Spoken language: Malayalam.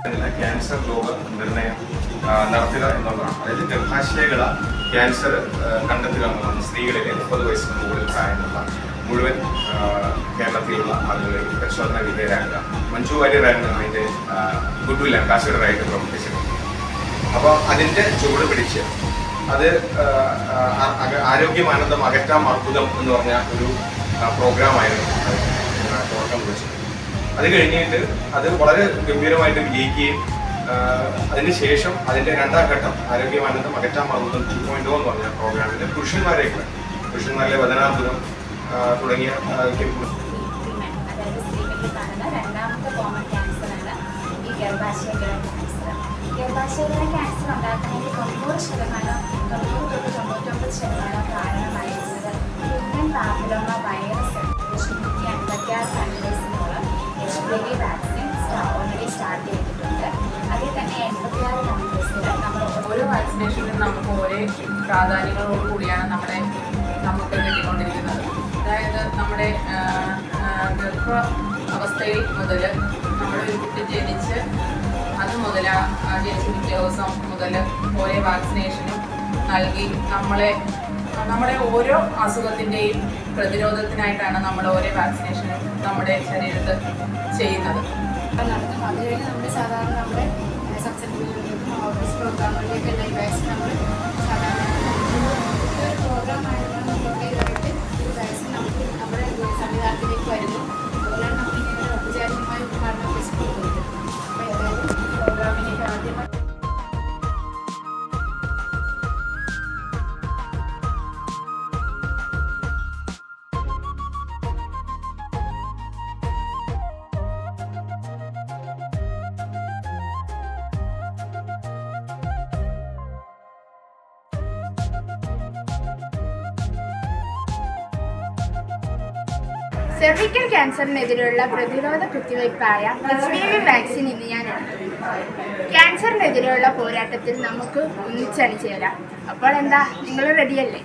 ക്യാൻസർ രോഗനിർണയം നടത്തുക എന്നുള്ളതാണ്. അതായത് ഗർഭാശയകള ക്യാൻസർ കണ്ടെത്തുക എന്നുള്ളതാണ്. സ്ത്രീകളിലെ 30 വയസ്സിന് മുകളിൽ പ്രായമുള്ള മുഴുവൻ കേരളത്തിലുള്ള ആളുകളെ പരിശോധന വിധേയരാക്കുക. മഞ്ജു വാര്യരാണ് അതിൻ്റെ ഗുഡ്വിൽ അംബാസിഡറായിട്ട് പ്രവർത്തിച്ചത്. അപ്പോൾ അതിൻ്റെ ചുവട് പിടിച്ച് അത് ആരോഗ്യമാനന്ദം അകറ്റാം അർബുദം എന്ന് പറഞ്ഞ ഒരു പ്രോഗ്രാമായിരുന്നു തുടക്കം കുറിച്ചത്. അത് കഴിഞ്ഞിട്ട് അത് വളരെ ഗംഭീരമായിട്ട് വിജയിക്കുകയും അതിനുശേഷം അതിൻ്റെ രണ്ടാം ഘട്ടം ആരോഗ്യമാനന്ദം അകറ്റാം അർബുദം 2.0 എന്ന് പറഞ്ഞ പ്രോഗ്രാമിൽ പുരുഷന്മാരിലെ വദനാർബുദം തുടങ്ങിയ ഗർഭാശയത്തിലെ ക്യാൻസർ ഉണ്ടാക്കുന്നതിന് 90% കാരണമായിരുന്നത് ഹ്യൂമൻ പാപ്പിലോമ വൈറസ് 156 കൺട്രീസിനുള്ള HPV വാക്സിൻ ഓൾറെഡി സ്റ്റാർട്ട് ചെയ്തിട്ടുണ്ട്. അതിൽ തന്നെ 86 കൺട്രീസിൽ നമ്മൾ ഓരോ വാക്സിനേഷനിലും നമുക്ക് ഓരോ പ്രാധാന്യങ്ങളോട് കൂടിയാണ് നമുക്ക് കിട്ടിക്കൊണ്ടിരിക്കുന്നത്. അതായത് നമ്മുടെ ഗർഭ അവസ്ഥയിൽ മുതൽ നമ്മുടെ ഒരു കുട്ടി ജനിച്ച് അത് മുതൽ ജനിച്ച് പിറ്റേ ദിവസം മുതൽ ഓരോ വാക്സിനേഷനും നൽകി നമ്മുടെ ഓരോ അസുഖത്തിൻ്റെയും പ്രതിരോധത്തിനായിട്ടാണ് നമ്മൾ ഓരോ വാക്സിനേഷനും നമ്മുടെ ശരീരത്തിൽ ചെയ്യുന്നത്. നടത്തും. അത് കഴിഞ്ഞ് നമ്മുടെ സാധാരണ നമ്മുടെ സബ്സിഡികളിലേക്കും ഓഫീസ് പ്രോഗ്രാമുകളിലേക്ക് ലൈവ് വാക്സിൻ നമ്മൾ സാധാരണ ഒരു പ്രോഗ്രാമായിരുന്നു. നമ്മളൊക്കെ ഇതായിട്ട് ഒരു വാക്സിൻ നമുക്ക് നമ്മുടെ സംവിധാനത്തിലേക്ക് വരുന്നു. അതുപോലെയാണ് നമ്മളിങ്ങനെ ഔപചാരികമായ ഉദ്ഘാടനം കൊടുക്കുന്നത്. അപ്പോൾ ഏതായാലും പ്രോഗ്രാമിലേക്ക് ആദ്യമായി സെർവിക്കൽ ക്യാൻസറിനെതിരെയുള്ള പ്രതിരോധ കുത്തിവയ്പ്പായ HPV വാക്സിൻ ഇന്ന് ഞാൻ എടുത്തു. ക്യാൻസറിനെതിരെയുള്ള പോരാട്ടത്തിൽ നമുക്ക് ഒന്നിച്ചണിചേരാം. അപ്പോൾ എന്താ, നിങ്ങൾ റെഡിയല്ലേ?